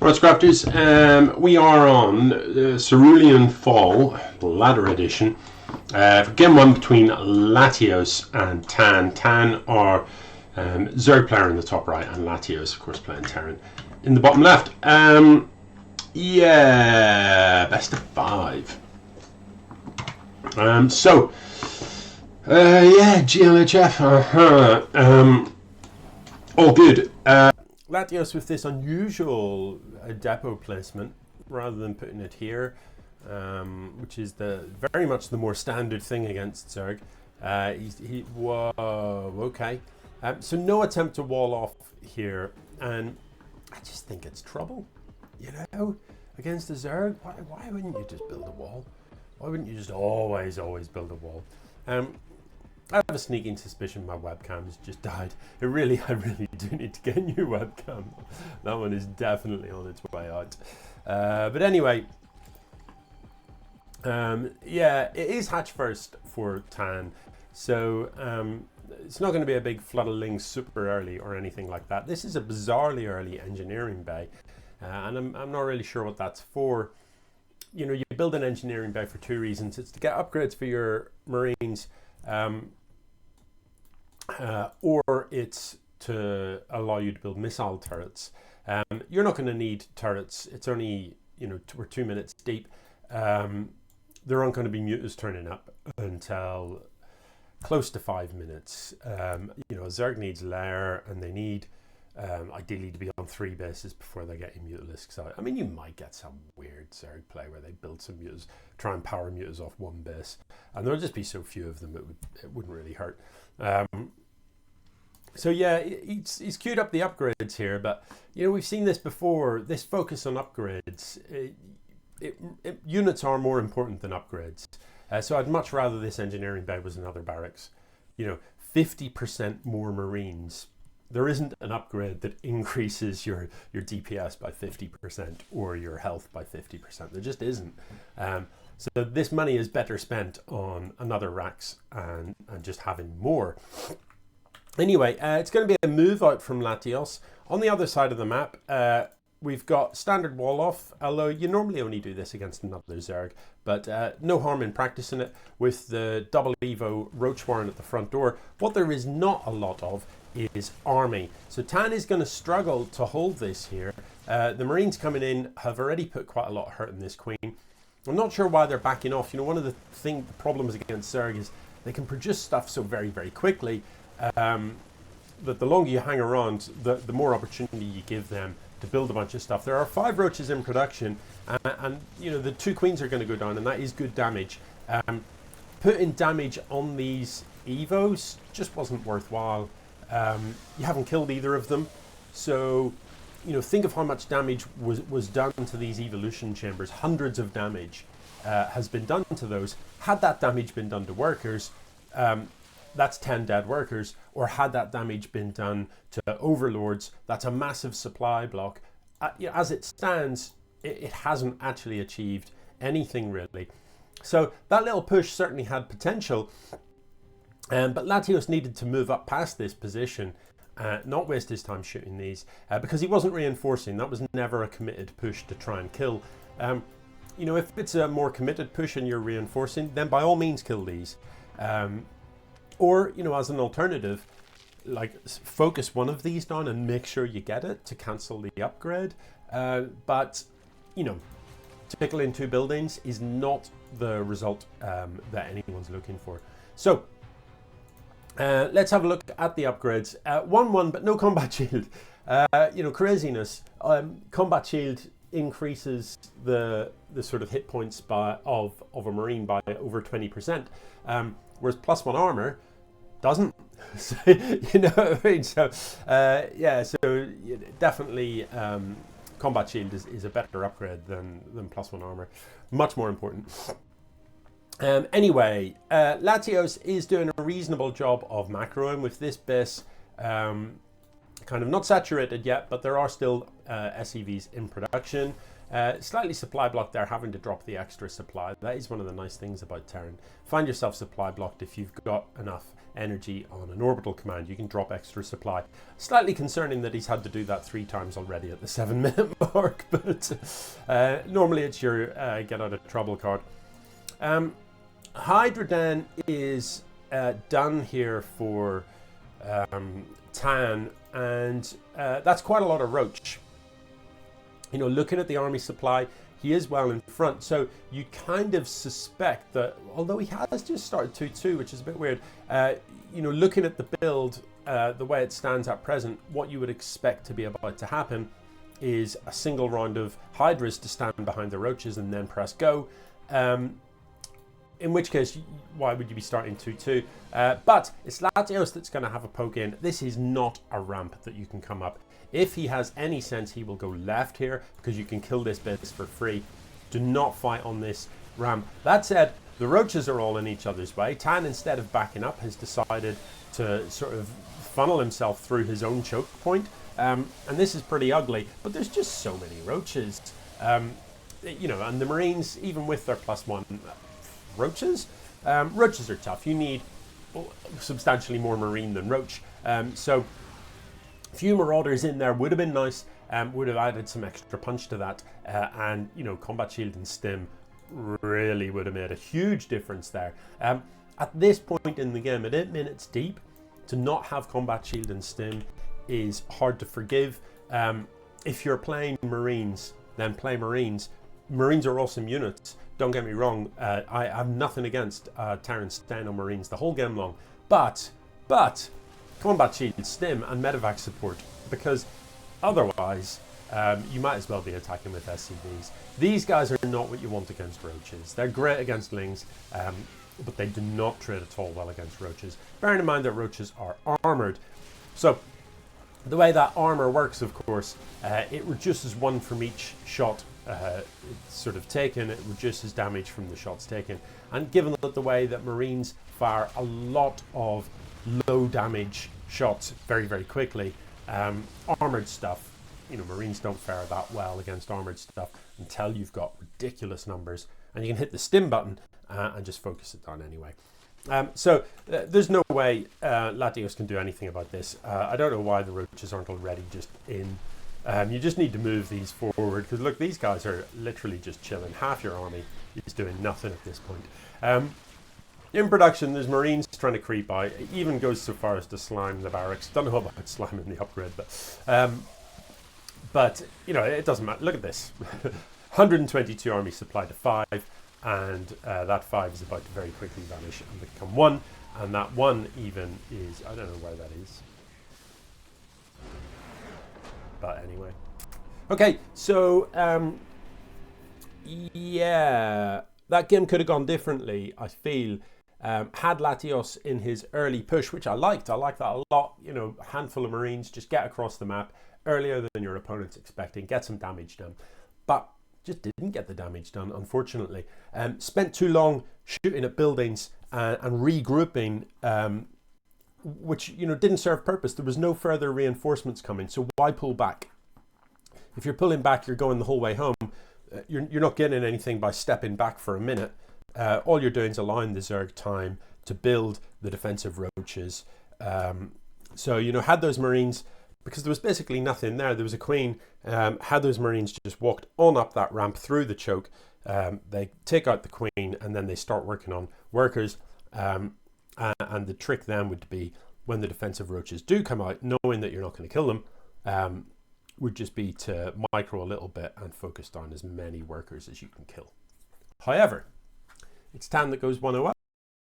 Right, Scrafters, we are on Cerulean Fall, Ladder Edition. For game one between Latios and Tahn. Tahn are Zerg player in the top right, and Latios, of course, playing Terran in the bottom left. Yeah, best of 5. Yeah, GLHF, all good. Latios with this unusual depot placement rather than putting it here, which is very much the more standard thing against Zerg. Whoa, okay. So no attempt to wall off here, and I just think it's trouble, you know, against the Zerg. Why wouldn't you just build a wall? Why wouldn't you just always build a wall? I have a sneaking suspicion my webcam's just died. I really do need to get a new webcam. That one is definitely on its way out. But anyway, yeah, it is hatch first for Tahn. So it's not going to be a big flood of lings super early or anything like that. This is a bizarrely early engineering bay. And I'm not really sure what that's for. You know, you build an engineering bay for 2 reasons. It's to get upgrades for your Marines, or it's to allow you to build missile turrets. You're not going to need turrets. It's only, you know, we're 2 minutes deep. There aren't going to be mutas turning up until close to 5 minutes. You know, Zerg needs lair, and they need ideally to be on 3 bases before they get mutalisks out. I mean, you might get some weird Zerg play where they build some mutas, try and power mutas off 1 base, and there'll just be so few of them it wouldn't really hurt. So yeah, he's queued up the upgrades here, but you know, we've seen this before. This focus on upgrades, units are more important than upgrades. So I'd much rather this engineering bay was another barracks. You know, 50% more Marines. There isn't an upgrade that increases your DPS by 50% or your health by 50%. There just isn't. So this money is better spent on another racks and just having more. Anyway, it's going to be a move out from Latios. On the other side of the map, we've got standard wall off, although you normally only do this against another Zerg, but no harm in practicing it with the double Evo Roach Warren at the front door. What there is not a lot of is army. So Tahn is going to struggle to hold this here. The Marines coming in have already put quite a lot of hurt in this queen. I'm not sure why they're backing off. You know, one of the problems against Zerg is they can produce stuff so very quickly that the longer you hang around, the more opportunity you give them to build a bunch of stuff. There are 5 roaches in production, and you know, the 2 queens are going to go down, and that is good damage. Putting damage on these Evos just wasn't worthwhile. You haven't killed either of them, so you know, think of how much damage was done to these evolution chambers. Hundreds of damage has been done to those. Had that damage been done to workers, that's 10 dead workers, or had that damage been done to overlords, that's a massive supply block. You know, as it stands, it hasn't actually achieved anything really. So that little push certainly had potential, but Latios needed to move up past this position, not waste his time shooting these, because he wasn't reinforcing. That was never a committed push to try and kill. You know, if it's a more committed push and you're reinforcing, then by all means kill these. Or, you know, as an alternative, like focus one of these down and make sure you get it to cancel the upgrade. But, you know, tickling 2 buildings is not the result that anyone's looking for. So, let's have a look at the upgrades. 1-1, but no combat shield. You know, craziness. Combat shield increases the sort of hit points of a Marine by over 20%, whereas +1 armor doesn't. So, you know what I mean? So yeah, so definitely combat shield is a better upgrade than +1 armor. Much more important. Anyway, Latios is doing a reasonable job of macroing with this base. kind of not saturated yet, but there are still SEVs in production. Slightly supply blocked there, having to drop the extra supply. That is one of the nice things about Tahn. Find yourself supply blocked if you've got enough energy on an orbital command. You can drop extra supply. Slightly concerning that he's had to do that 3 times already at the 7-minute mark, but normally it's your get out of trouble card. Hydra then is done here for Tahn, and that's quite a lot of roach. You know, looking at the army supply, he is well in front, so you kind of suspect that, although he has just started 2-2, which is a bit weird, you know, looking at the build, the way it stands at present, what you would expect to be about to happen is a single round of Hydras to stand behind the roaches and then press go. In which case, why would you be starting 2-2? But it's Latios that's going to have a poke in. This is not a ramp that you can come up. If he has any sense, he will go left here because you can kill this base for free. Do not fight on this ramp. That said, the roaches are all in each other's way. Tahn, instead of backing up, has decided to sort of funnel himself through his own choke point. And this is pretty ugly, but there's just so many roaches. You know, and the Marines, even with their +1 roaches, roaches are tough. You need substantially more Marine than roach. So a few Marauders in there would have been nice, would have added some extra punch to that, and you know, combat shield and stim really would have made a huge difference there. At this point in the game, at 8 minutes deep, to not have combat shield and stim is hard to forgive. If you're playing Marines, then play Marines. Marines are awesome units, don't get me wrong. I have nothing against Tahn staying on Marines the whole game long, but combat shield, stim and medevac support, because otherwise you might as well be attacking with SCVs. These guys are not what you want against roaches. They're great against lings, but they do not trade at all well against roaches. Bearing in mind that roaches are armored. So the way that armor works, of course, it reduces 1 from each shot it's sort of taken. It reduces damage from the shots taken, and given that the way that Marines fire a lot of low damage shots very, very quickly, armored stuff, you know, Marines don't fare that well against armored stuff until you've got ridiculous numbers, and you can hit the stim button and just focus it down anyway. So there's no way Latios can do anything about this. I don't know why the roaches aren't already just in. You just need to move these forward, because look, these guys are literally just chilling. Half your army is doing nothing at this point. In production, there's Marines trying to creep by. It even goes so far as to slime the barracks. Don't know about sliming the upgrade, but you know, it doesn't matter. Look at this. 122 army supply to 5, and that 5 is about to very quickly vanish and become 1, and that 1 even is, I don't know where that is. But anyway, okay, so yeah, that game could have gone differently, I feel, had Latios in his early push, which I liked that a lot. You know, a handful of Marines, just get across the map earlier than your opponent's expecting, get some damage done, but just didn't get the damage done, unfortunately. Spent too long shooting at buildings and regrouping, which, you know, didn't serve purpose. There was no further reinforcements coming, so why pull back? If you're pulling back, you're going the whole way home. You're not getting anything by stepping back for a minute. All you're doing is allowing the Zerg time to build the defensive roaches. So, you know, had those Marines, because there was basically nothing there was a queen, had those Marines just walked on up that ramp through the choke, they take out the queen and then they start working on workers. And the trick then would be, when the defensive roaches do come out, knowing that you're not going to kill them, would just be to micro a little bit and focus on as many workers as you can kill. However, it's Tahn that goes 1-0 up.